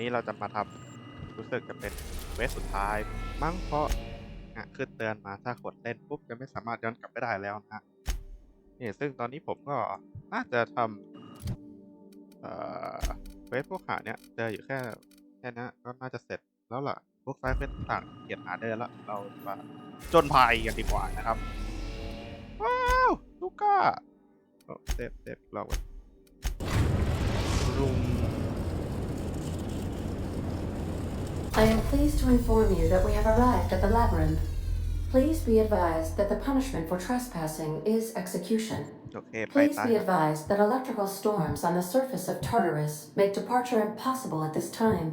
นี้เราจะมาทำรู้สึกจะเป็นเควสสุดท้ายมั้งเพราะขึ้นเตือนมาถ้ากดเล่นปุ๊บจะไม่สามารถย้อนกลับไปได้แล้วนะนี่ซึ่งตอนนี้ผมก็น่าจะทำเควสพวกหาเนี้ยเจออยู่แค่นี้ก็น่าจะเสร็จแล้วล่ะพวกไซเควสต่างเขียนหาเดินแล้วเรามาจนภัยกันดีกว่านะครับว้าวลูก้าเซฟเราลุงI am pleased to inform you that we have arrived at the labyrinth. Please be advised that the punishment for trespassing is execution. Please be advised that electrical storms on the surface of Tartarus make departure impossible at this time.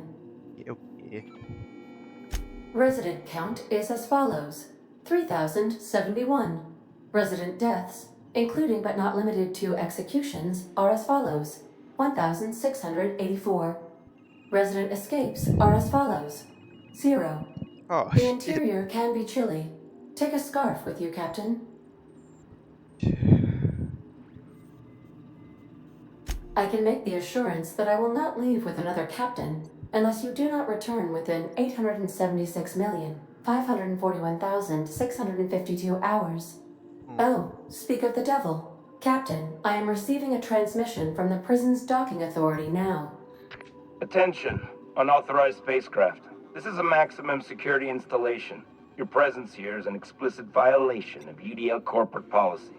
Resident count is as follows: 3,071. Resident deaths, including but not limited to executions, are as follows: 1,684. Resident escapes are as follows: 0. The interior can be chilly. Take a scarf with you, Captain. I can make the assurance that I will not leave with another captain unless you do not return within 876,541,652 hours. Oh, speak of the devil. Captain, I am receiving a transmission from the prison's docking authority now. Attention, unauthorized spacecraft. This is a maximum security installation. Your presence here is an explicit violation of UDL corporate policy.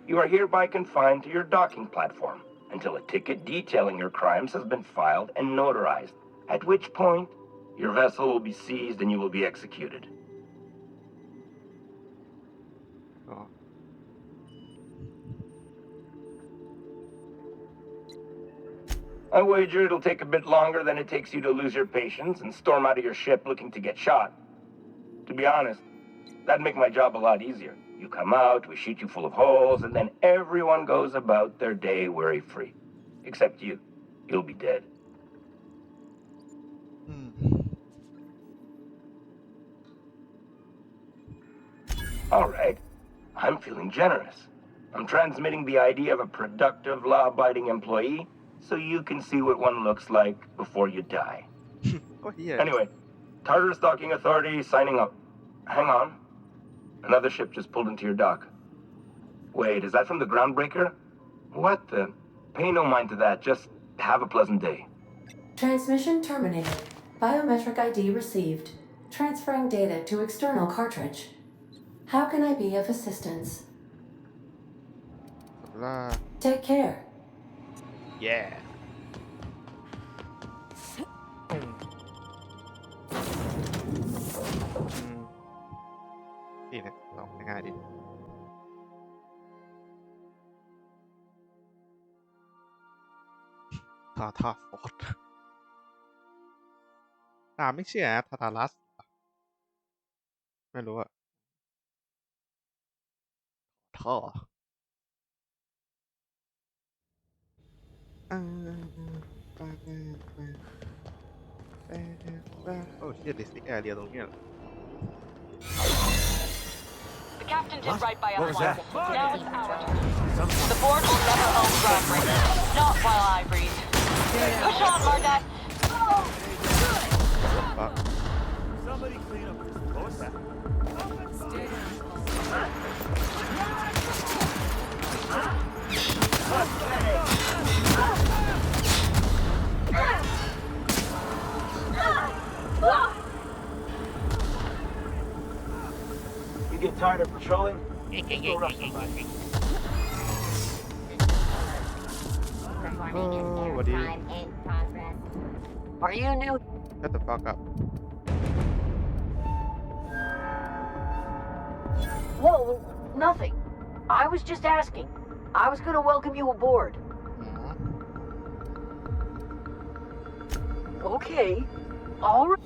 You are hereby confined to your docking platform until a ticket detailing your crimes has been filed and notarized, at which point your vessel will be seized and you will be executed. I wager it'll take a bit longer than it takes you to lose your patience and storm out of your ship looking to get shot. To be honest, that'd make my job a lot easier. You come out, we shoot you full of holes, and then everyone goes about their day worry-free. Except you. You'll be dead. Alright. I'm feeling generous. I'm transmitting the idea of a productive, law-abiding employee so you can see what one looks like before you die. Anyway, Tartarus Docking Authority signing up. Hang on. Another ship just pulled into your dock. Wait, is that from the Groundbreaker? What the? Pay no mind to that. Just have a pleasant day. Transmission terminated. Biometric ID received. Transferring data to external cartridge. How can I be of assistance? Take care. Yeah. นี่นะลองง่ายดิทาฟอร์ดไม่เชื่อนะทารัสไม่รู้อะท่อโอ้เชี่ยดิสติกแอเรียตรงเนี้ยThe captain did right by us once. Now it's our turn. The board will never own Groundbreaker. Not while I breathe. Push on, Mardet. Somebody clean up this. What was that? You get tired of patrolling? Go rough somebody. What do you? Are you new? Shut the fuck up. Whoa, nothing. I was just asking. I was gonna welcome you aboard. Okay. All right.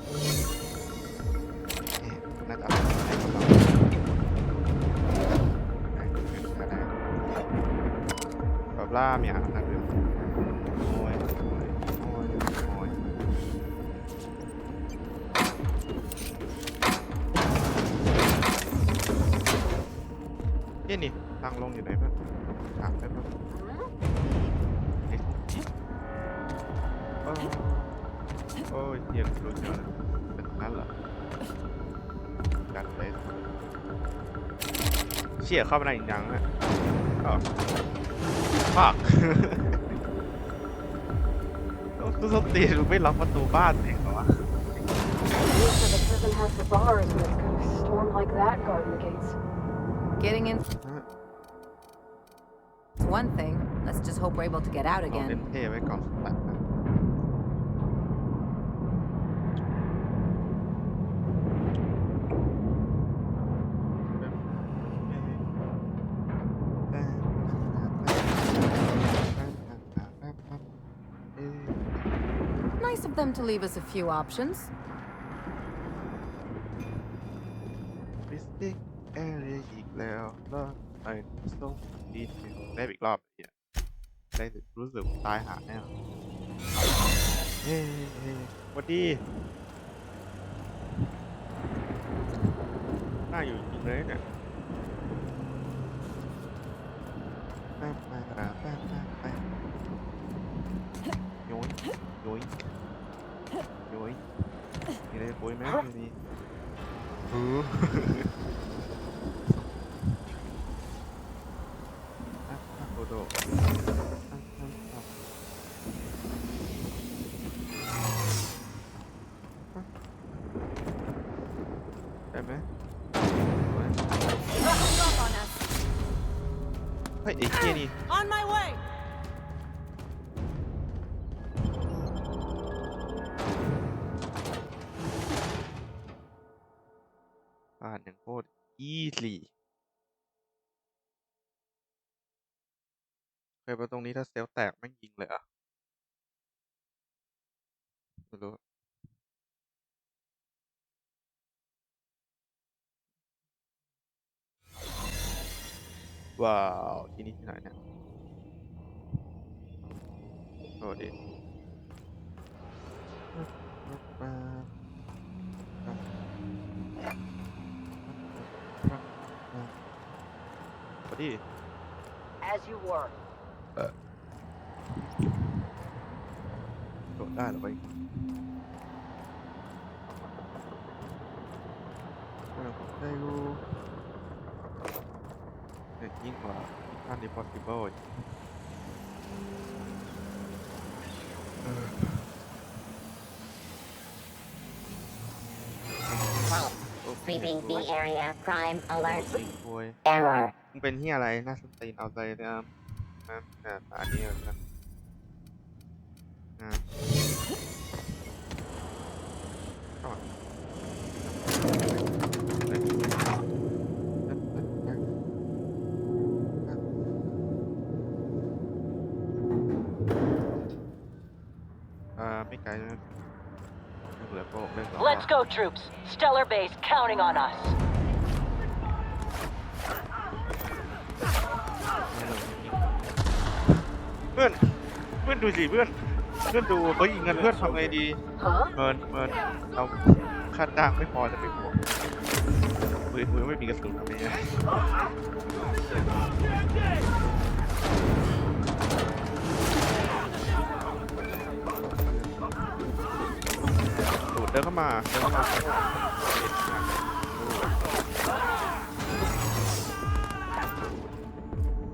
น่าจะแบบล่ามีอาหารนะคือโอ้ยนี่ทางลงอยู่ไหนเพื่อนถามได้ป่ะ โอ้ยเฮียรู้เยอะเลยเป็นนั้นเหรอการเฟสเชี่ยเข้าไปในอีกอย่างอ่ะอ๋อฟักตู้สตีนไม่ล็อกประตูบ้านเองเหรอวะ So the prison has the bars when it's gonna storm like that, guarding the gates. Getting in. It's one thing. Let's just hope we're able to get out เอาเล่น again. เท่ไว้ก่อนสักนะNice of them to leave us a few options. ฟิสติกแอเรียอีกแล้วแล้วไอ้ส่งดีเทลได้อีกรอบเนี่ยได้รู้สึกตายหาแน่เฮ้สวัสดีน่าอยู่จริงเลยเนี่ยไปโยยโยยโยยมีอะไรปุยไหมมีโอโดได้ไหมเฮ้ยไอ้เหี้ยนี่ On my way. ผ่านอย่างโคตรอีซี่เคยไปตรงนี้ถ้าเซลแตกแม่งยิงเลยอ่ะไม่รู้ว้าวที่นี่ที่ไหนเนี่ยโอ้ดิโอ้ดิ As you were. โดดได้หรอไปได้รู้เนี่ยยิ่งกว่าMission Impossible Sweeping the area. Crime alert. ยิงโวย Error. มึงเป็นที่อะไรน่าสนใจเอาใจนะอันนี้นะไม่ไกลนะเหลือโป๊กเล่น Let's go, troops. Stellar Base counting on us. เพื่อนดูสิเพื่อนดูเขายิงกันเพื่อนทำไงดี Huh? เมินเราค่าจ้างไม่พอจะไปบวกปืนไม่มีกระสุนทำไงดูดเดินเข้ามา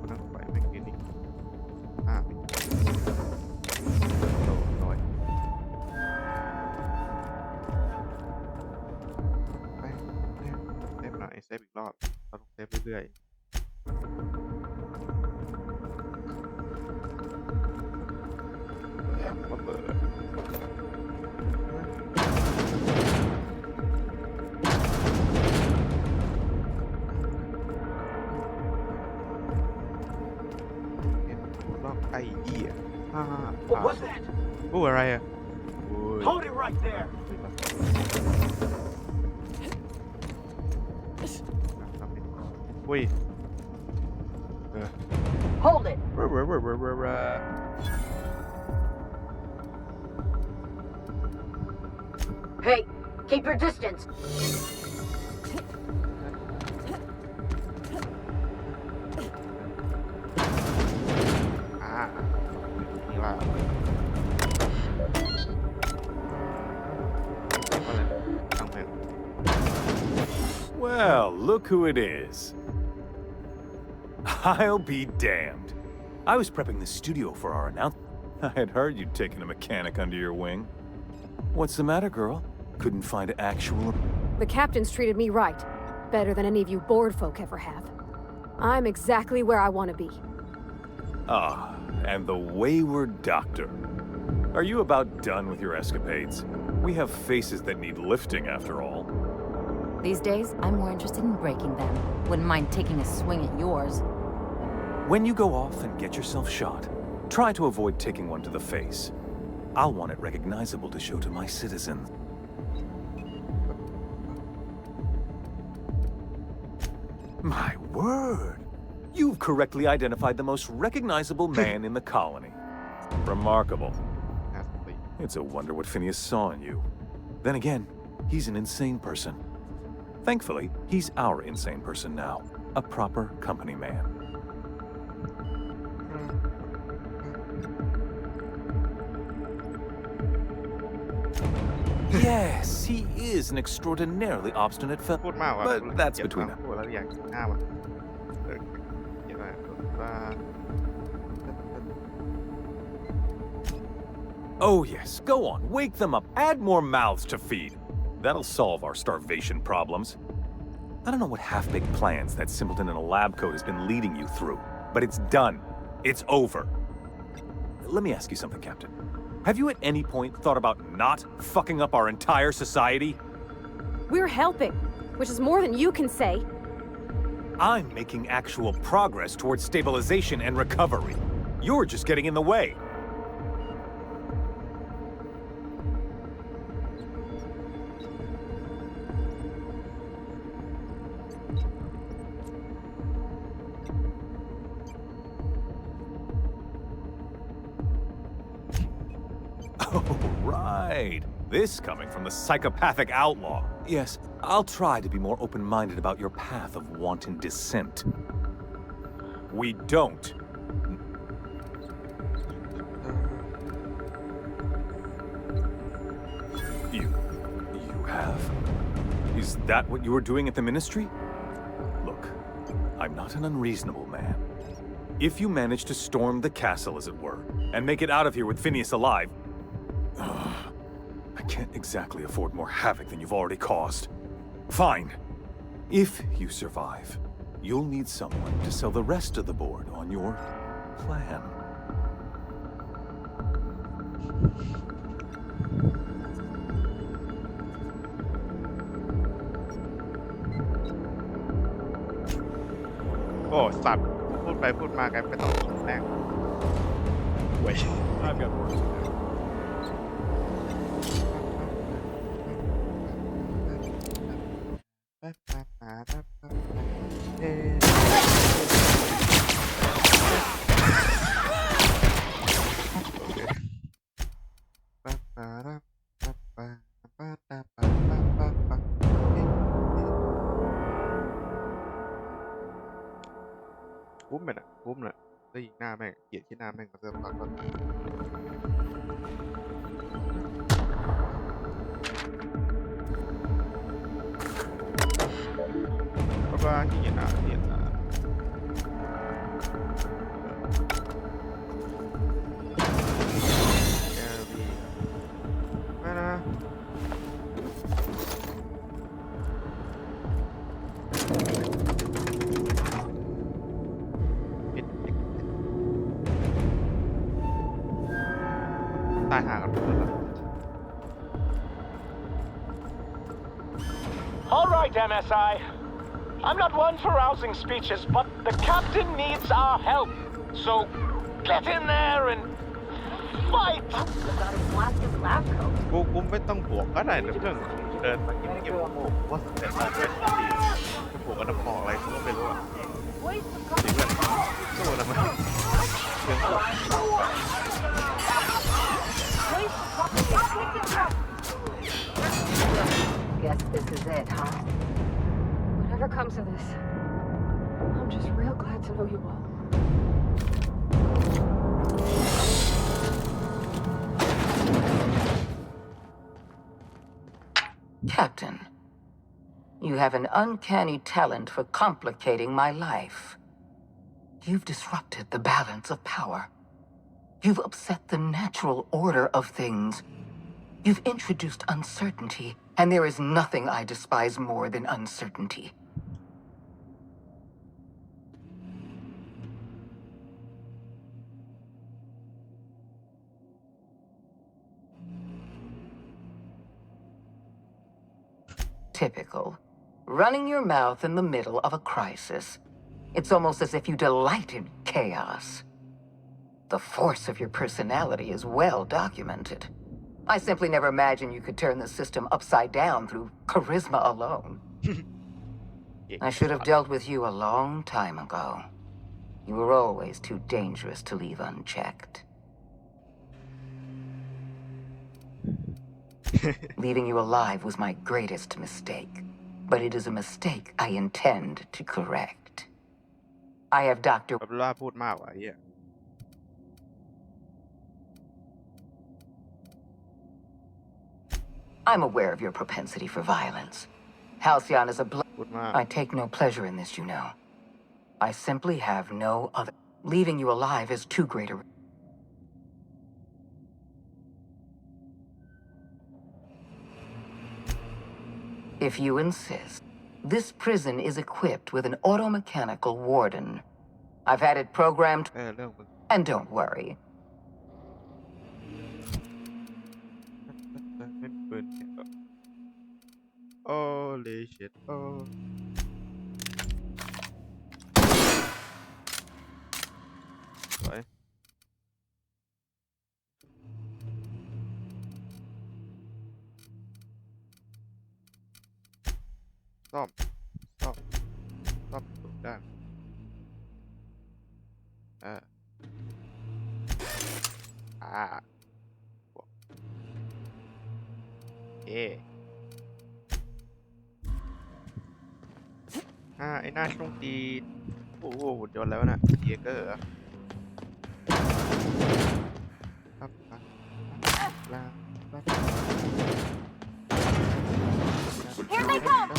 นั่งไปไม่กินอีกเซฟอีกรอบเราต้องเซฟเรื่อยๆเปิดรอบไอ้เหี้ยWhat was that? พูดอะไรอ่ะ Hold it right there. อุ้ยHold it. Hey, keep your distance. นี่ว่า Well, look who it is. I'll be damned. I was prepping the studio for our announcement. I had heard you'd taken a mechanic under your wing. What's the matter, girl? Couldn't find actual... The captain's treated me right. Better than any of you bored folk ever have. I'm exactly where I want to be. Ah, and the wayward doctor. Are you about done with your escapades? We have faces that need lifting, after all. These days, I'm more interested in breaking them. Wouldn't mind taking a swing at yours. When you go off and get yourself shot, try to avoid taking one to the face. I'll want it recognizable to show to my citizens. My word! You've correctly identified the most recognizable man in the colony. Remarkable. It's a wonder what Phineas saw in you. Then again, he's an insane person. Thankfully, he's our insane person now. A proper company man. Yes, he is an extraordinarily obstinate fellow. พูดมากว่ะ But that's between เก็บ us. พูดแล้วอยากกินหน้ามันเก็บอะไรว่า Oh yes, go on, wake them up, add more mouths to feed. That'll solve our starvation problems. I don't know what half-baked plans that simpleton in a lab coat has been leading you through, but it's done. It's over. Let me ask you something, Captain. Have you at any point thought about not fucking up our entire society? We're helping, which is more than you can say. I'm making actual progress towards stabilization and recovery. You're just getting in the way. Oh, right. This coming from the psychopathic outlaw. Yes, I'll try to be more open-minded about your path of wanton descent. We don't. You have? Is that what you were doing at the Ministry? Look, I'm not an unreasonable man. If you manage to storm the castle, as it were, and make it out of here with Phineas alive, I can't exactly afford more havoc than you've already caused. Fine. If you survive, you'll need someone to sell the rest of the board on your plan. Oh, สัตว์พูดไปพูดมากันไม่ต้องคิดแรงเว้ย I've got work to do. คุ้มเลยนะคุ้มเลยได้ยิงหน้าแม่งเกลียดที่หน้าแม่งมาเริ่มต้นเพราะว่าเกลียดหน้าเกลียดหน้าแกวีไม่นะตายหากันหมดแล้ว All right, MSI. I'm not one for rousing speeches, but the captain needs our help. So get in there and fight. About his plastic lab coat. กูไม่ต้องบวกก็ได้นะเพื่อนเดินมาเก็บโอ้ว่าแต่เราเป็นดีจะบวกกันน้ำหอกอะไรกูก็ไม่รู้อ่ะดีเพื่อนสู้นะมันเรื่องบวก Guess this is it, huh? Whatever comes of this, I'm just real glad to know you all. Captain, You have an uncanny talent for complicating my life. You've disrupted the balance of power. You've upset the natural order of things. You've introduced uncertainty, and there is nothing I despise more than uncertainty. Typical. Running your mouth in the middle of a crisis. It's almost as if you delight in chaos. The force of your personality is well documented. I simply never imagined you could turn the system upside down through charisma alone. I should have dealt with you a long time ago. You were always too dangerous to leave unchecked. Leaving you alive was my greatest mistake, but it is a mistake I intend to correct. I have Dr. แบบว่าพูดมากว่ะเหี้ย I'm aware of your propensity for violence. Halcyon is a พูดมาก I take no pleasure in this, you know. I simply have no other. Leaving you alive is too great a. If you insist, this prison is equipped with an automechanical warden. I've had it programmed, เรื่องมึง and don't worry. ไม่มีปืนโอ้ลิชิตโอ้สวยซ่อมถูกด้านบวกไอ้หน้าช่วงตีโอ้โหหุ่นยนต์แล้วนะเยเกอร์ครับHere they come!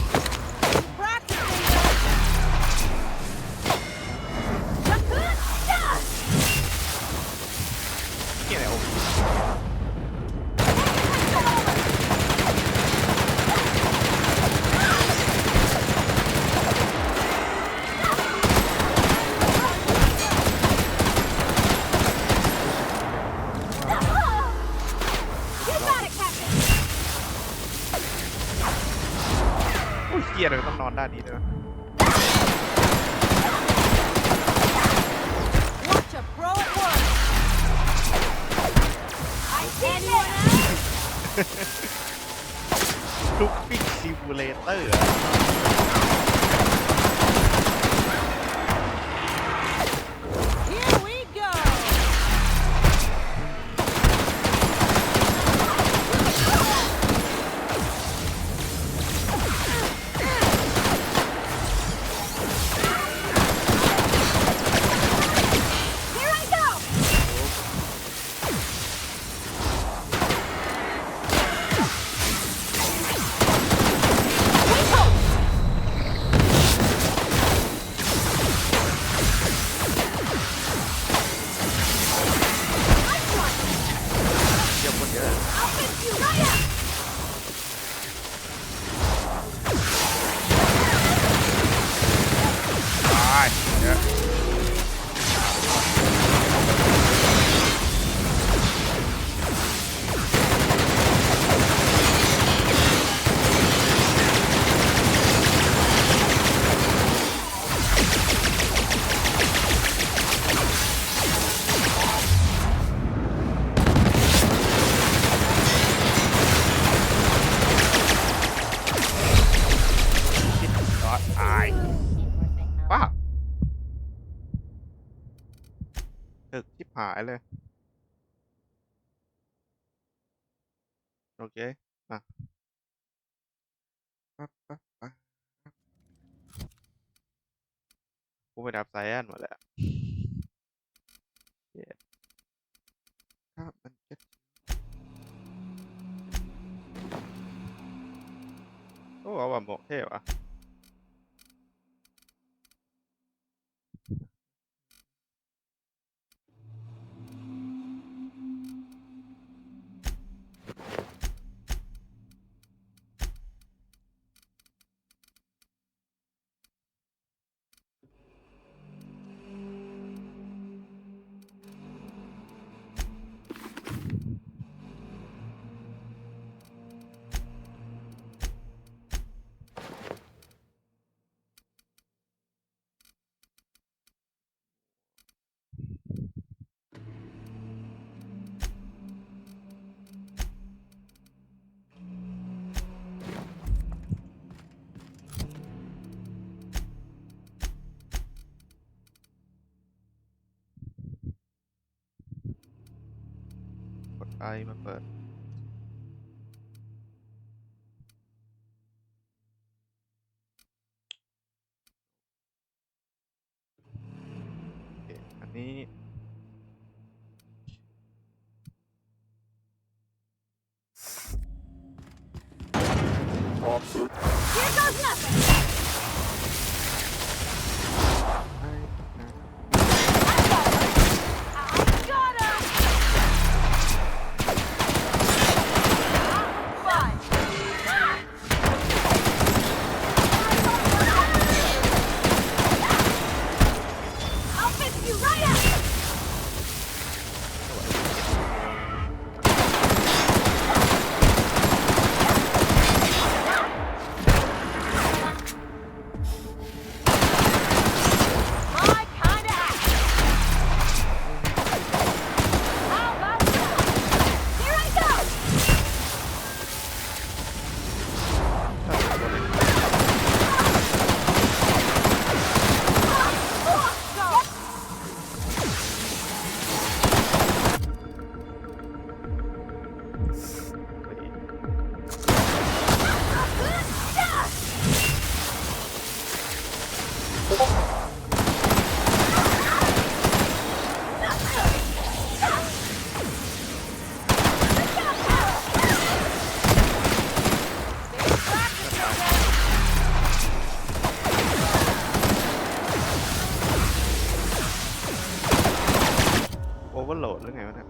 Ui, kia rồi, ต้องนอนด้านนี้ด้วย Watch a pro at work. I see anyone else? ทุกปิกซิมูเลเตอร์ Here we go. Here I go. เยี่ยมคนเยอะ I'll fix you right up. ตายเยอะตายป้าตึกชิบหายเลยโอเคมาปั๊บกูไปดับไซแอนหมดแล้วถ้ามันจะ โอ้ อ้เอาแบบหมวกเท่ว่ะกดไอมาเปิดโอเคอันนี้ Here goes nothing! I got him! Fine. I'll fix you right up! My kind of action. How about that? Here I go! overload หรือไงวะเนี่ย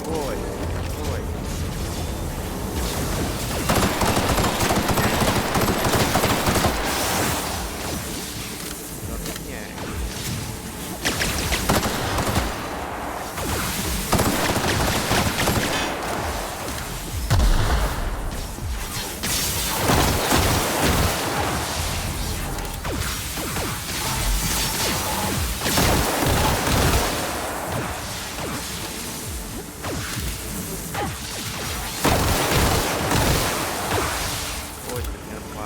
โอ้ยโอ้ยรถเนี่ย โอ้ยเป็นเงินไฟ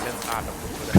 เล่นตาดแบบผมก็ได้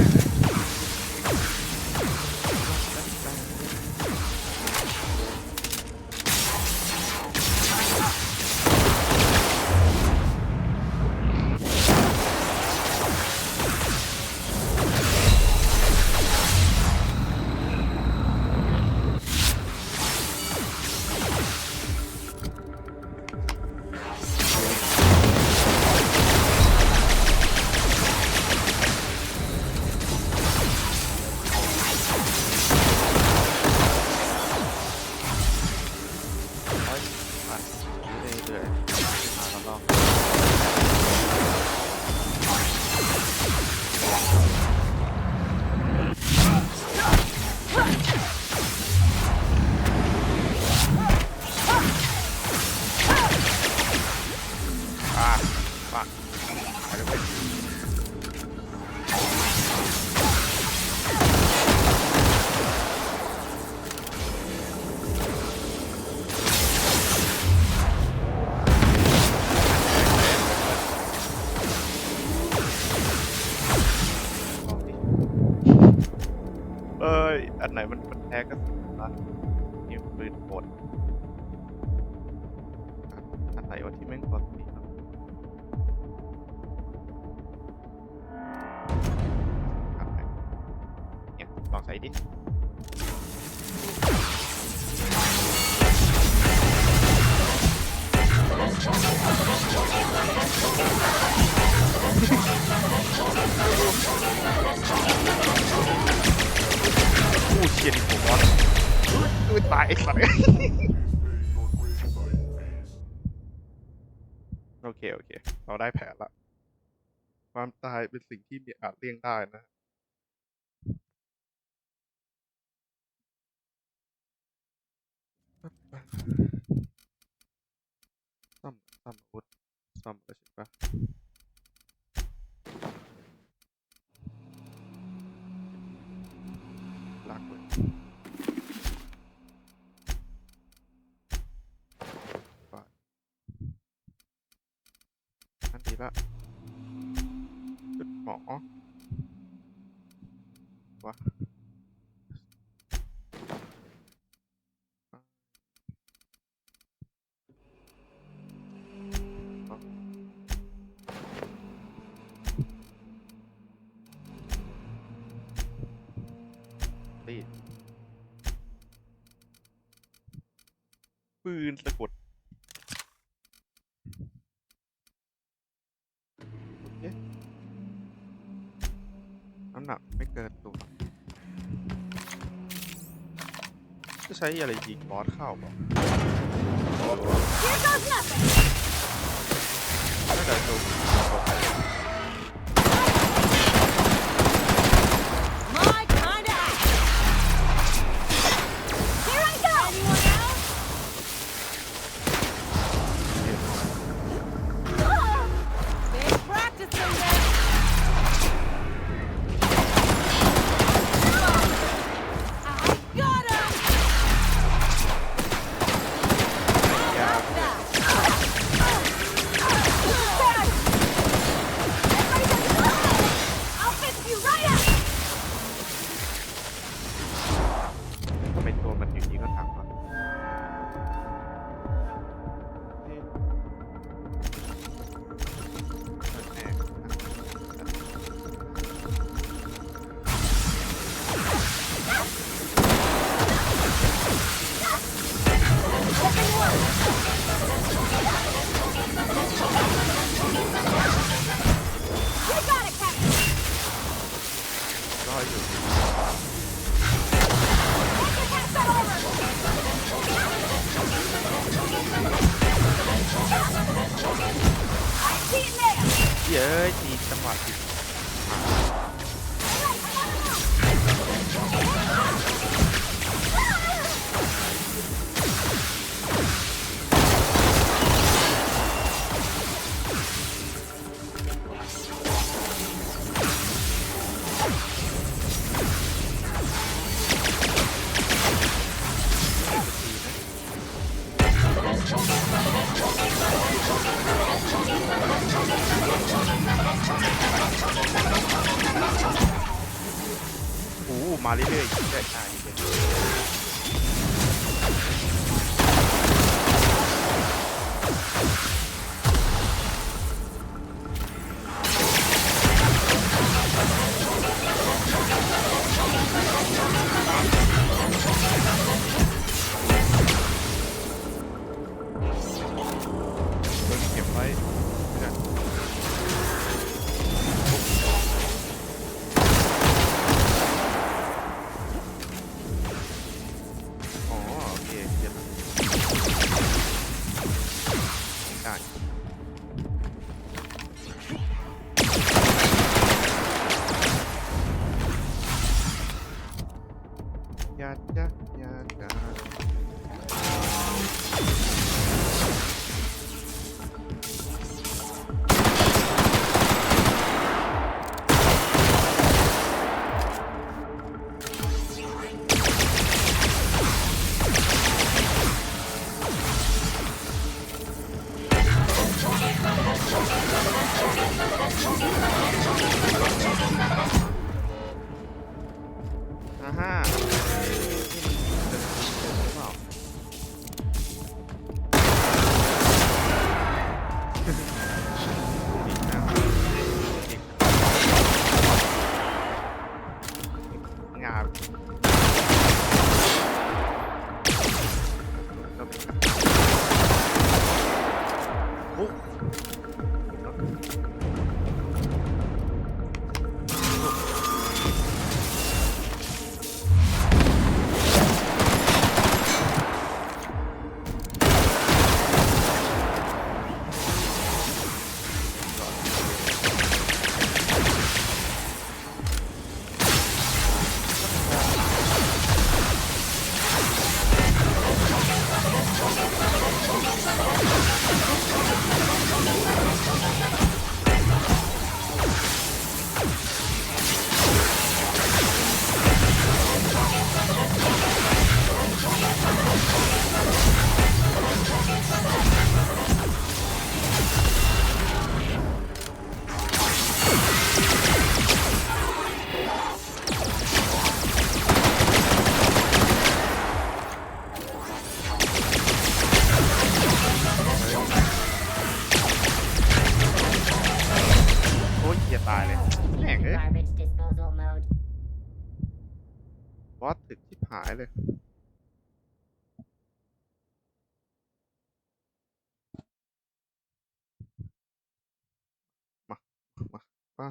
อ้ยอันไหนมันแท้ก็สุดละนี่ปืนโหดอันไหนวะที่แม่งกดตีเนี่ยลองใช้ดิอู้เชียดิผมว่าดูตายไอ้สัตว์โอเคเราได้แผนละความตายเป็นสิ่งที่อาจเลี่ยงได้นะซ่อมอาวุธซ่อมแล้วใช่ปะลากเลยอันดีละจุดหมอวะตีปืนสะกดน้ำหนักไม่เกินตัวจะใช้อะไรยิงบอสเข้าป่ะน่าจะโดนตัวใครเย้ยตีจังหวะผิดมาเรื่อยๆได้ใช่เก็บไว้ฮ่า อสถึกชิบหายเลยมา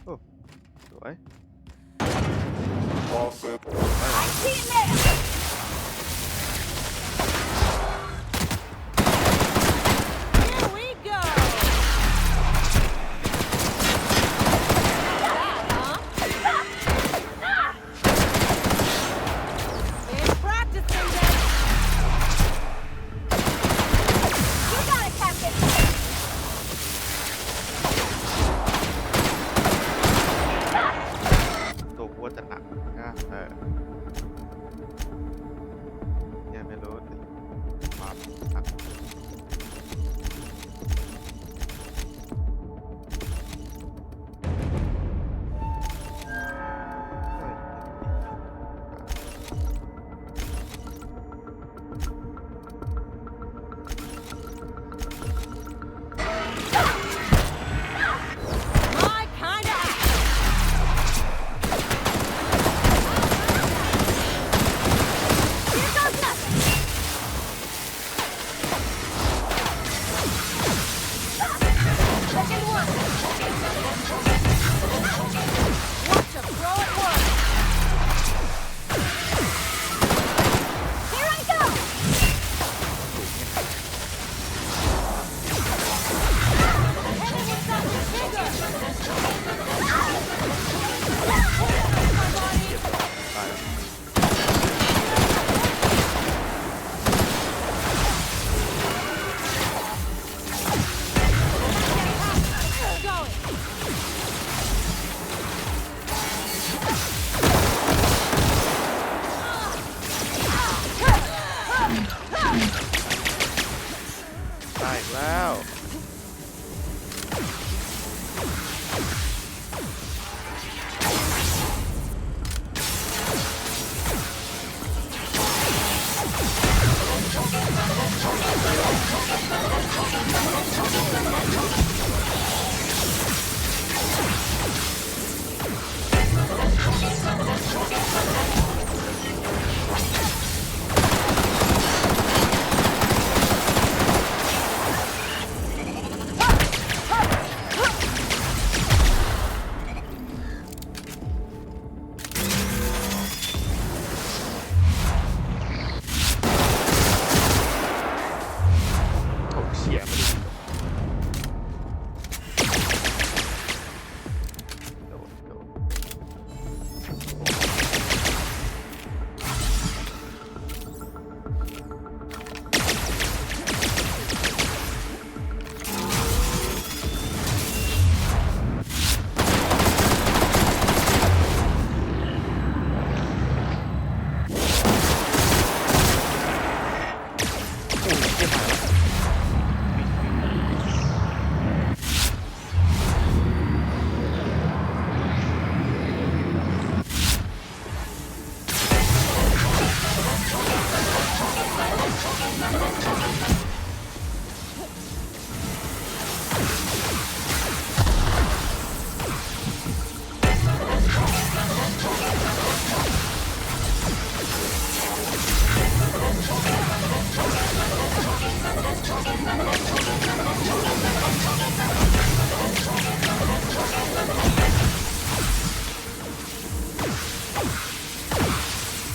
โอ้สวย I see it there! Here we go! Been practicing this! You got it, Captain! ตัวกูจะหนักนะเนี่ยไม่รู้ความหนักได้แล้ว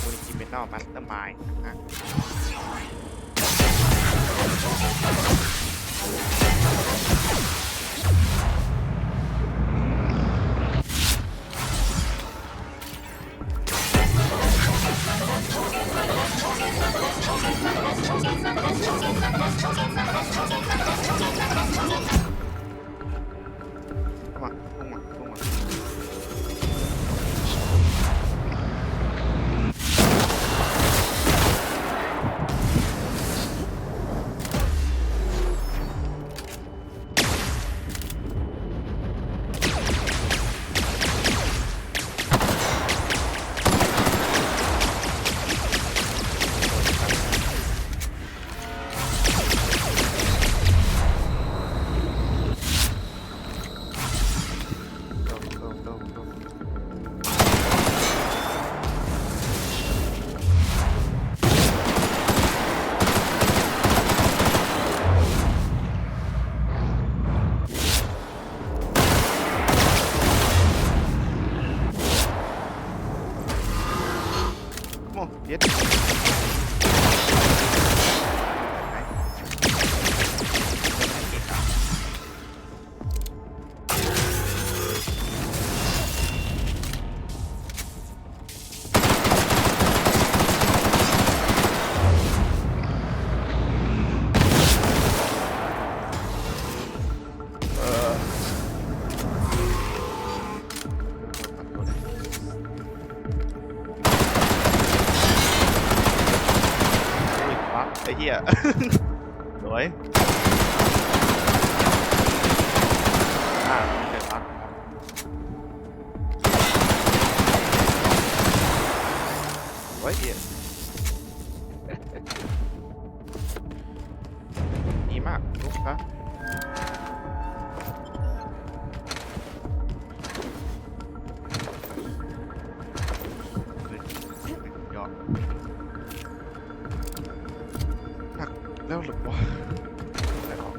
Original Mastermind นะโอเค เย็ดไอ้เหี้ย สวยเกิดพักสวยเหี้ยดีมากลุกซะยอดแล้วหรือวะอะไรออก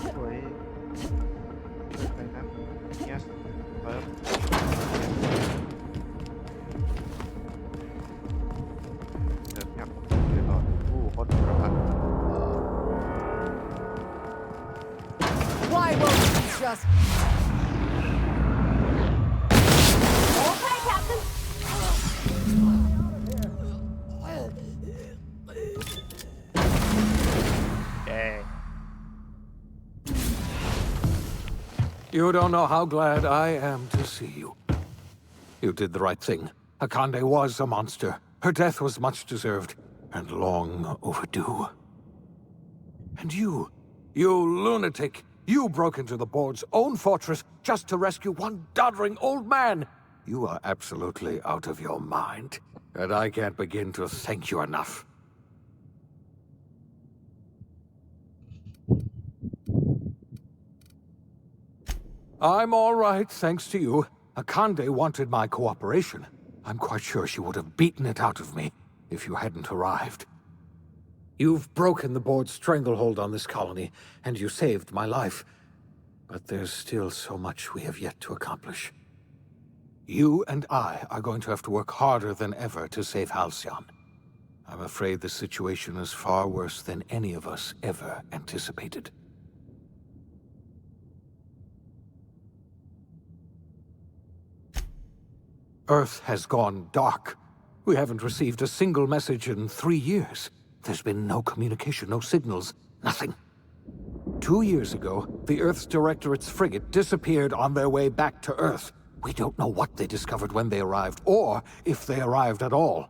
สวยอะไรนะเนี่ยเปิดเดินยับเดินต่อผู้คนประพันธ์ Why won't you just... Okay, Captain. Dang. You don't know how glad I am to see you. You did the right thing. Akande was a monster. Her death was much deserved, and long overdue. And you lunatic, you broke into the board's own fortress just to rescue one doddering old man. You are absolutely out of your mind, and I can't begin to thank you enough. I'm all right, thanks to you. Akande wanted my cooperation. I'm quite sure she would have beaten it out of me if you hadn't arrived. You've broken the board's stranglehold on this colony, and you saved my life. But there's still so much we have yet to accomplish. You and I are going to have to work harder than ever to save Halcyon. I'm afraid the situation is far worse than any of us ever anticipated. Earth has gone dark. We haven't received a single message in 3 years. There's been no communication, no signals, nothing. 2 years ago, the Earth's Directorate's frigate disappeared on their way back to Earth. We don't know what they discovered when they arrived, or if they arrived at all.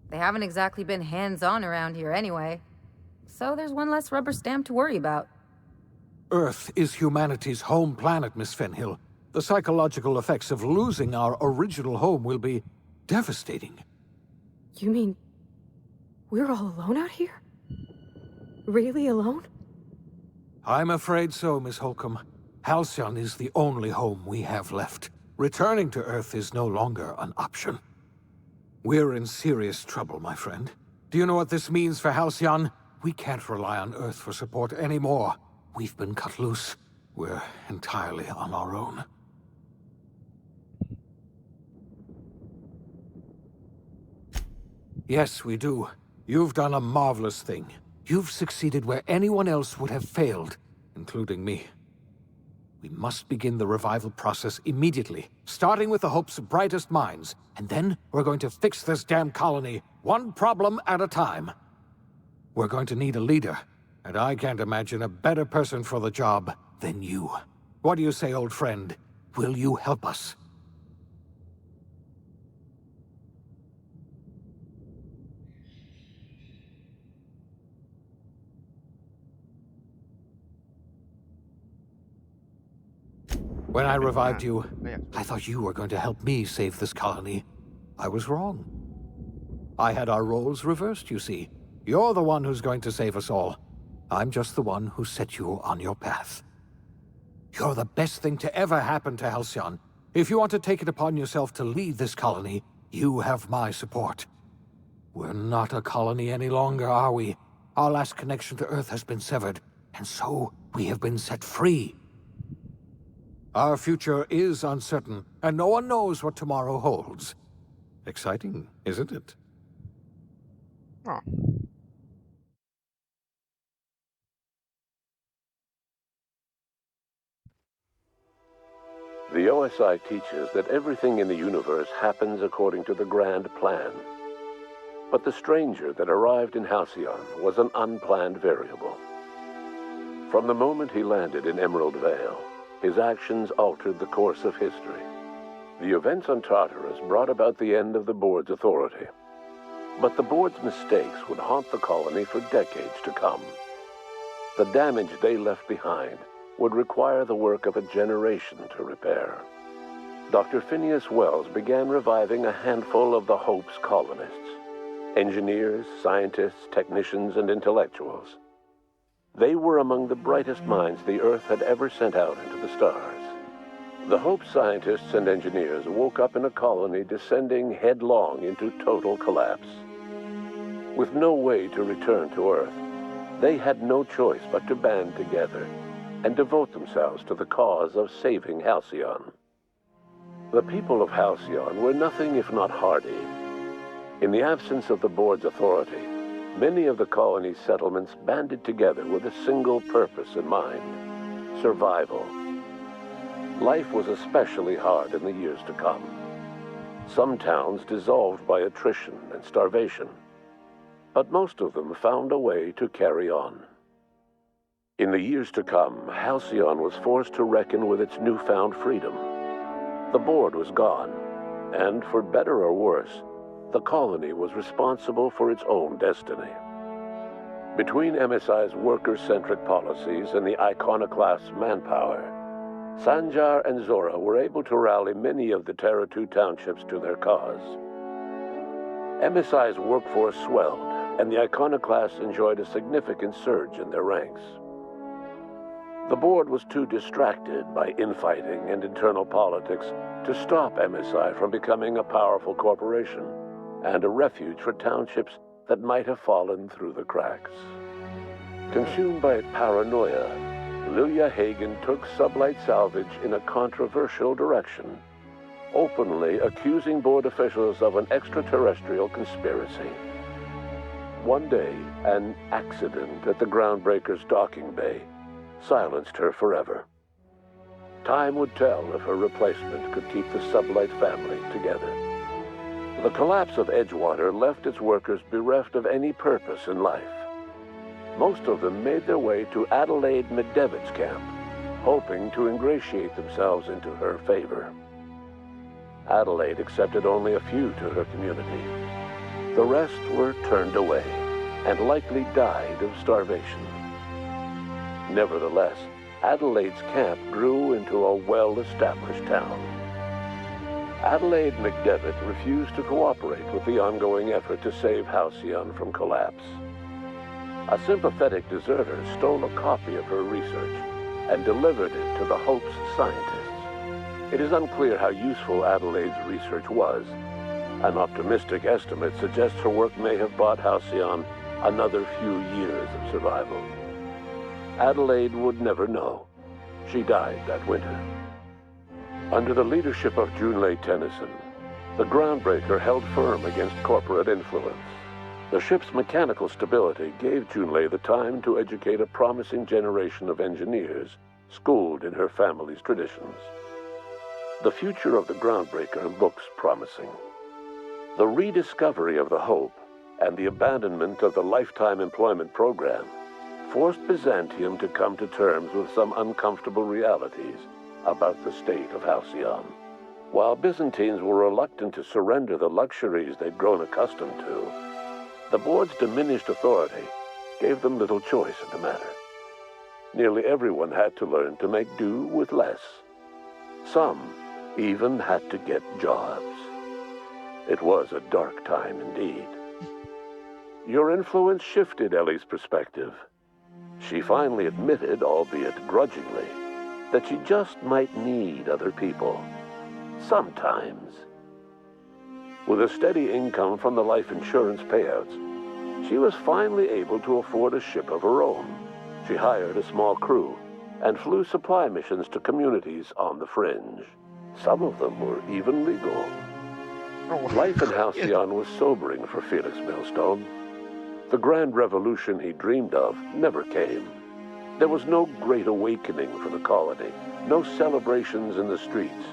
They haven't exactly been hands-on around here anyway. So there's one less rubber stamp to worry about. Earth is humanity's home planet, Miss Fenhill. The psychological effects of losing our original home will be devastating. You mean we're all alone out here? Really alone? I'm afraid so, Miss Holcomb. Halcyon is the only home we have left. Returning to Earth is no longer an option. We're in serious trouble, my friend. Do you know what this means for Halcyon? We can't rely on Earth for support anymore. We've been cut loose. We're entirely on our own. Yes, we do. You've done a marvelous thing. You've succeeded where anyone else would have failed, including me. We must begin the revival process immediately, starting with the Hope's brightest minds, and then we're going to fix this damn colony, one problem at a time. We're going to need a leader, and I can't imagine a better person for the job than you. What do you say, old friend? Will you help us? When I revived you, I thought you were going to help me save this colony. I was wrong. I had our roles reversed, you see. You're the one who's going to save us all. I'm just the one who set you on your path. You're the best thing to ever happen to Halcyon. If you want to take it upon yourself to lead this colony, you have my support. We're not a colony any longer, are we? Our last connection to Earth has been severed, and so we have been set free. Our future is uncertain, and no one knows what tomorrow holds. Exciting, isn't it? Oh. The OSI teaches that everything in the universe happens according to the grand plan. But the stranger that arrived in Halcyon was an unplanned variable. From the moment he landed in Emerald Vale, his actions altered the course of history. The events on Tartarus brought about the end of the board's authority. But the board's mistakes would haunt the colony for decades to come. The damage they left behind would require the work of a generation to repair. Dr. Phineas Wells began reviving a handful of the Hope's colonists: engineers, scientists, technicians, and intellectuals. They were among the brightest minds the Earth had ever sent out into the stars. The Hope scientists and engineers woke up in a colony descending headlong into total collapse. With no way to return to Earth, they had no choice but to band together and devote themselves to the cause of saving Halcyon. The people of Halcyon were nothing if not hardy. In the absence of the board's authority, many of the colony's settlements banded together with a single purpose in mind: survival. Life was especially hard in the years to come. Some towns dissolved by attrition and starvation, but most of them found a way to carry on. In the years to come, Halcyon was forced to reckon with its newfound freedom. The board was gone, and for better or worse, the colony was responsible for its own destiny. Between MSI's worker-centric policies and the iconoclast's manpower, Sanjar and Zora were able to rally many of the Terra 2 townships to their cause. MSI's workforce swelled, and the iconoclasts enjoyed a significant surge in their ranks. The board was too distracted by infighting and internal politics to stop MSI from becoming a powerful corporation and a refuge for townships that might have fallen through the cracks. Consumed by paranoia, Lilia Hagen took Sublight Salvage in a controversial direction, openly accusing board officials of an extraterrestrial conspiracy. One day, an accident at the Groundbreaker's docking bay silenced her forever. Time would tell if her replacement could keep the Sublight family together. The collapse of Edgewater left its workers bereft of any purpose in life. Most of them made their way to Adelaide McDevitt's camp, hoping to ingratiate themselves into her favor. Adelaide accepted only a few to her community. The rest were turned away and likely died of starvation. Nevertheless, Adelaide's camp grew into a well-established town. Adelaide McDevitt refused to cooperate with the ongoing effort to save Halcyon from collapse. A sympathetic deserter stole a copy of her research and delivered it to the Hope's scientists. It is unclear how useful Adelaide's research was. An optimistic estimate suggests her work may have bought Halcyon another few years of survival. Adelaide would never know. She died that winter. Under the leadership of Junlei Tennyson, the Groundbreaker held firm against corporate influence. The ship's mechanical stability gave Junlei the time to educate a promising generation of engineers schooled in her family's traditions. The future of the Groundbreaker looks promising. The rediscovery of the Hope and the abandonment of the lifetime employment program forced Byzantium to come to terms with some uncomfortable realities about the state of Halcyon. While Byzantines were reluctant to surrender the luxuries they'd grown accustomed to, the board's diminished authority gave them little choice in the matter. Nearly everyone had to learn to make do with less. Some even had to get jobs. It was a dark time indeed. Your influence shifted Ellie's perspective. She finally admitted, albeit grudgingly, that she just might need other people. Sometimes. With a steady income from the life insurance payouts, she was finally able to afford a ship of her own. She hired a small crew and flew supply missions to communities on the fringe. Some of them were even legal. Life in Halcyon was sobering for Felix Millstone. The grand revolution he dreamed of never came. There was no great awakening for the colony, no celebrations in the streets.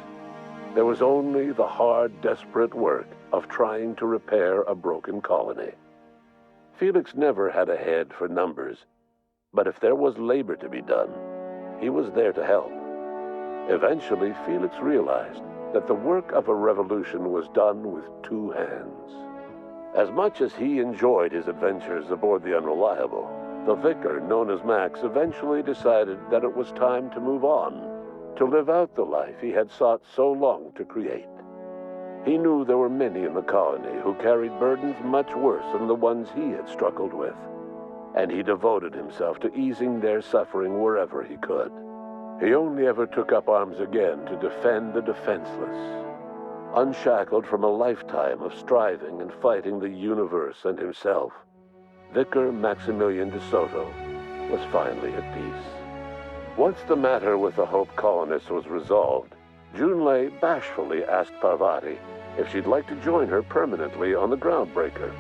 There was only the hard, desperate work of trying to repair a broken colony. Felix never had a head for numbers, but if there was labor to be done, he was there to help. Eventually, Felix realized that the work of a revolution was done with two hands. As much as he enjoyed his adventures aboard the Unreliable, the vicar, known as Max, eventually decided that it was time to move on, to live out the life he had sought so long to create. He knew there were many in the colony who carried burdens much worse than the ones he had struggled with, and he devoted himself to easing their suffering wherever he could. He only ever took up arms again to defend the defenseless. Unshackled from a lifetime of striving and fighting the universe and himself, Vicar Maximilian de Soto was finally at peace. Once the matter with the Hope colonists was resolved, Junlei bashfully asked Parvati if she'd like to join her permanently on the Groundbreaker,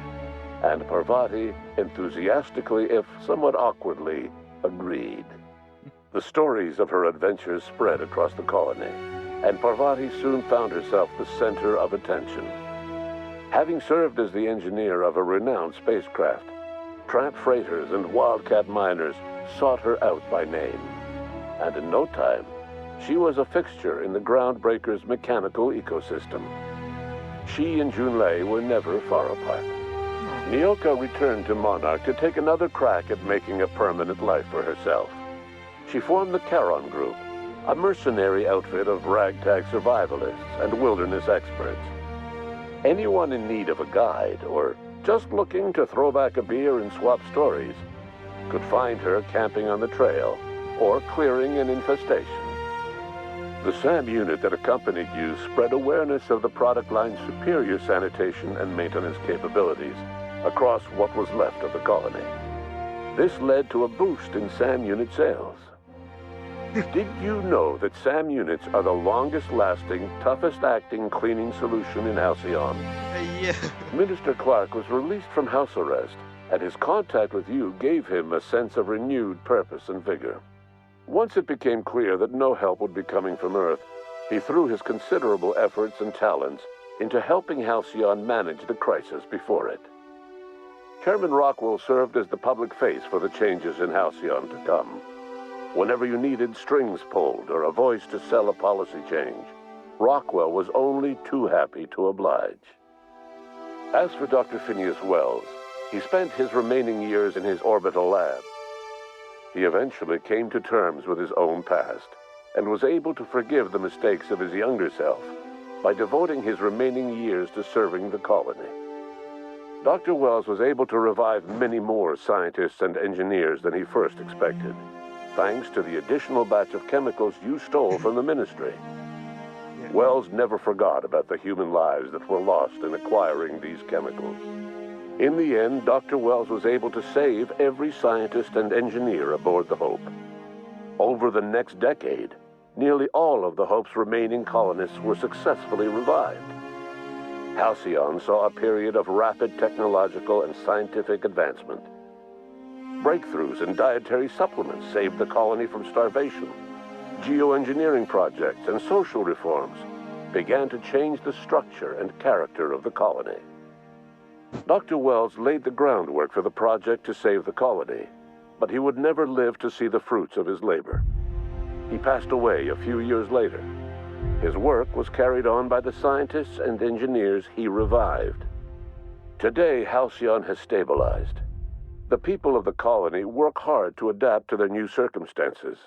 and Parvati enthusiastically, if somewhat awkwardly, agreed. The stories of her adventures spread across the colony, and Parvati soon found herself the center of attention. Having served as the engineer of a renowned spacecraft, tramp freighters and wildcat miners sought her out by name, and in no time, she was a fixture in the Groundbreaker's mechanical ecosystem. She and Junlei were never far apart. Nyoka returned to Monarch to take another crack at making a permanent life for herself. She formed the Charon Group, a mercenary outfit of ragtag survivalists and wilderness experts. Anyone in need of a guide, or just looking to throw back a beer and swap stories, could find her camping on the trail or clearing an infestation. The SAM unit that accompanied you spread awareness of the product line's superior sanitation and maintenance capabilities across what was left of the colony. This led to a boost in SAM unit sales. Did you know that SAM units are the longest-lasting, toughest-acting cleaning solution in Halcyon? Yeah. Minister Clark was released from house arrest, and his contact with you gave him a sense of renewed purpose and vigor. Once it became clear that no help would be coming from Earth, he threw his considerable efforts and talents into helping Halcyon manage the crisis before it. Chairman Rockwell served as the public face for the changes in Halcyon to come. Whenever you needed strings pulled or a voice to sell a policy change, Rockwell was only too happy to oblige. As for Dr. Phineas Wells, he spent his remaining years in his orbital lab. He eventually came to terms with his own past and was able to forgive the mistakes of his younger self by devoting his remaining years to serving the colony. Dr. Wells was able to revive many more scientists and engineers than he first expected, thanks to the additional batch of chemicals you stole from the ministry. Wells never forgot about the human lives that were lost in acquiring these chemicals. In the end, Dr. Wells was able to save every scientist and engineer aboard the Hope. Over the next decade, nearly all of the Hope's remaining colonists were successfully revived. Halcyon saw a period of rapid technological and scientific advancement. Breakthroughs in dietary supplements saved the colony from starvation. Geoengineering projects and social reforms began to change the structure and character of the colony. Dr. Wells laid the groundwork for the project to save the colony, but he would never live to see the fruits of his labor. He passed away a few years later. His work was carried on by the scientists and engineers he revived. Today, Halcyon has stabilized. The people of the colony work hard to adapt to their new circumstances.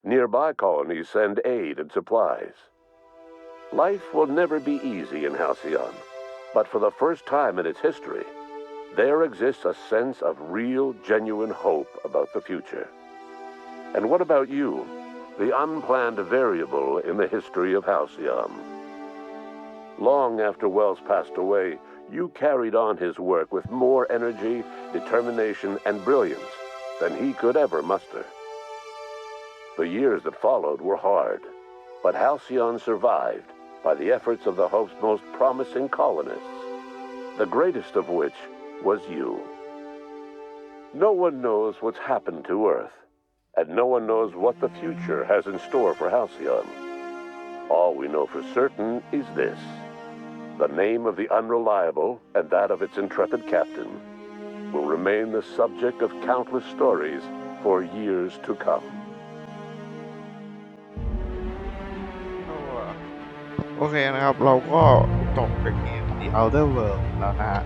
Nearby colonies send aid and supplies. Life will never be easy in Halcyon, but for the first time in its history, there exists a sense of real, genuine hope about the future. And what about you, the unplanned variable in the history of Halcyon? Long after Wells passed away, you carried on his work with more energy, determination, and brilliance than he could ever muster. The years that followed were hard, but Halcyon survived by the efforts of the Hope's most promising colonists, the greatest of which was you. No one knows what's happened to Earth, and no one knows what the future has in store for Halcyon. All we know for certain is this: the name of the Unreliable and that of its intrepid captain will remain the subject of countless stories for years to come. โอเคนะครับเราก็จบกับเกม The Outer World แล้วนะฮะ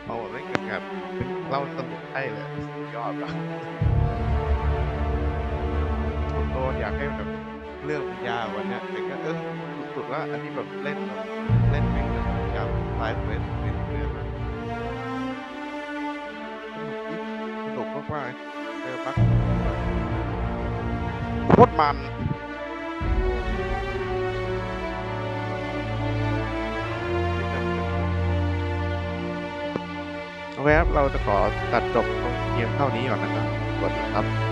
เอาเล่นกันแบบเล่าสนุกให้เลยสุดยอดอะผมโดนอยากให้แบบเรื่องมันยาววันนี้แต่ก็สุดๆว่าอันนี้แบบเล่นแม่งแบบยาวไลฟ์เวสเป็นเรื่องสนุกมากๆปักโคตรมันโอเคครับเราจะขอตัดจบเกมเท่านี้ก่อนนะครับสวัสดีครับ